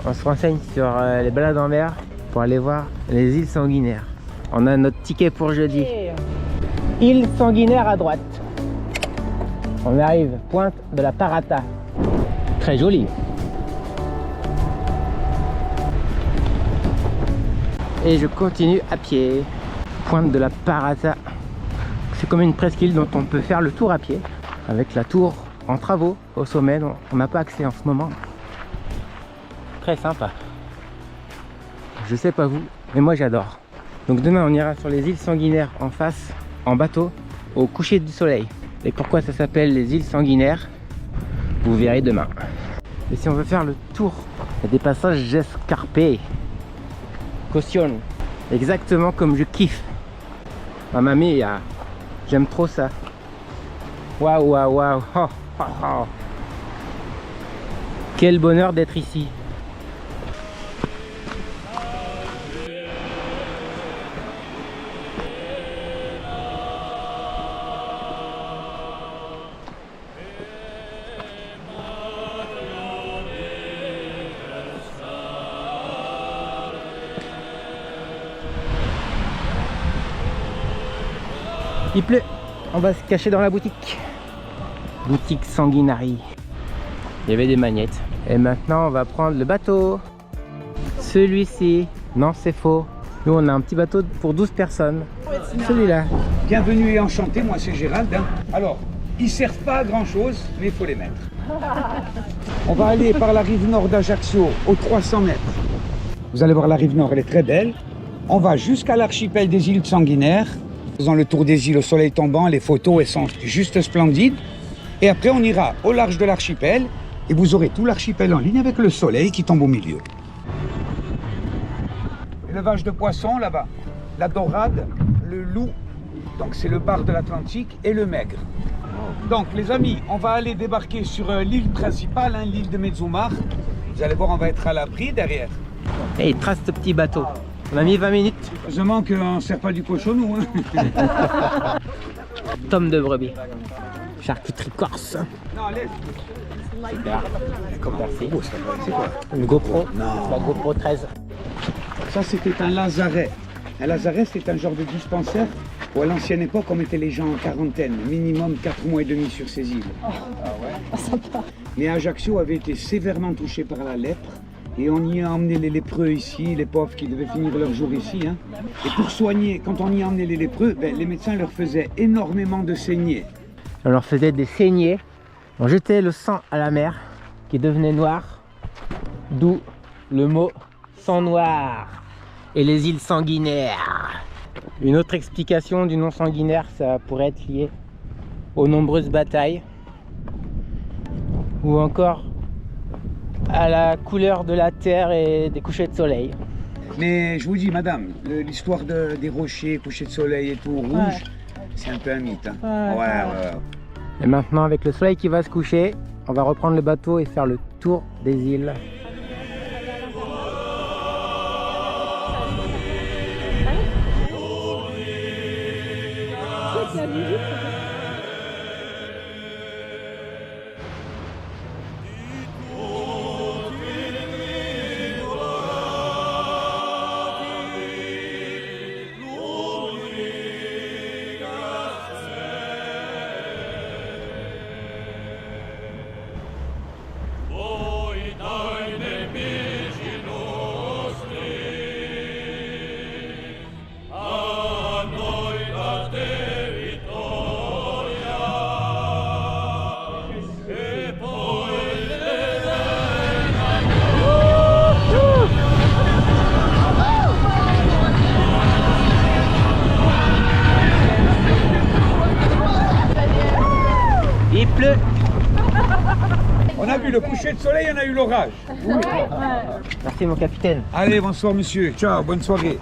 On se renseigne sur les balades en mer pour aller voir les îles sanguinaires. On a notre ticket pour jeudi. Île sanguinaire à droite. On arrive, pointe de la Parata. Très joli. Et je continue à pied. Pointe de la Parata. C'est comme une presqu'île dont on peut faire le tour à pied. Avec la tour en travaux au sommet, dont on n'a pas accès en ce moment. Très sympa. Je sais pas vous, mais moi j'adore. Donc demain on ira sur les îles sanguinaires en face, en bateau, au coucher du soleil. Et pourquoi ça s'appelle les îles sanguinaires, vous verrez demain. Et si on veut faire le tour, il y a des passages escarpés. Caution, exactement comme je kiffe. Mamma mia, j'aime trop ça. Waouh, waouh, waouh, oh, oh, oh. Quel bonheur d'être ici. Il pleut, on va se cacher dans la boutique. Boutique Sanguinari. Il y avait des magnettes. Et maintenant on va prendre le bateau. Celui-ci. Non, c'est faux. Nous on a un petit bateau pour 12 personnes. Celui-là. Bienvenue et enchanté, moi c'est Gérald. Alors, ils servent pas à grand chose, mais il faut les mettre. On va aller par la rive nord d'Ajaccio, aux 300 mètres. Vous allez voir la rive nord, elle est très belle. On va jusqu'à l'archipel des îles sanguinaires. Faisant le tour des îles au soleil tombant, les photos elles sont juste splendides. Et après on ira au large de l'archipel et vous aurez tout l'archipel en ligne avec le soleil qui tombe au milieu. Élevage de poissons là-bas, la dorade, le loup, donc c'est le bar de l'Atlantique, et le maigre. Donc les amis, on va aller débarquer sur l'île principale, hein, l'île de Mezumar. Vous allez voir, on va être à l'abri derrière. Et il trace ce petit bateau. On a mis 20 minutes. Heureusement qu'on ne sert pas du cochonou. Hein. Tome de brebis. Charcuterie corse. Non, laisse. Super. Merci. Oh, c'est quoi? Une GoPro. Non. La GoPro 13. Ça, c'était un lazaret. Un lazaret, c'est un genre de dispensaire où, à l'ancienne époque, on mettait les gens en quarantaine. Minimum 4 mois et demi sur ces îles. Ah ouais. Sympa. Mais Ajaccio avait été sévèrement touché par la lèpre. Et on y a emmené les lépreux ici, les pauvres qui devaient finir leur jour ici. Hein. Et pour soigner, quand on y a emmené les lépreux, ben, les médecins leur faisaient énormément de saignées. On leur faisait des saignées. On jetait le sang à la mer qui devenait noir. D'où le mot sang noir. Et les îles sanguinaires. Une autre explication du nom sanguinaire, ça pourrait être lié aux nombreuses batailles. Ou encore à la couleur de la terre et des couchers de soleil. Mais je vous dis, madame, l'histoire des rochers, couchers de soleil et tout, rouge, c'est un peu un mythe. Hein. Ouais. Et maintenant, avec le soleil qui va se coucher, on va reprendre le bateau et faire le tour des îles. Il pleut. On a vu le coucher de soleil, on a eu l'orage. Merci mon capitaine. Allez, bonsoir monsieur. Ciao, bonne soirée.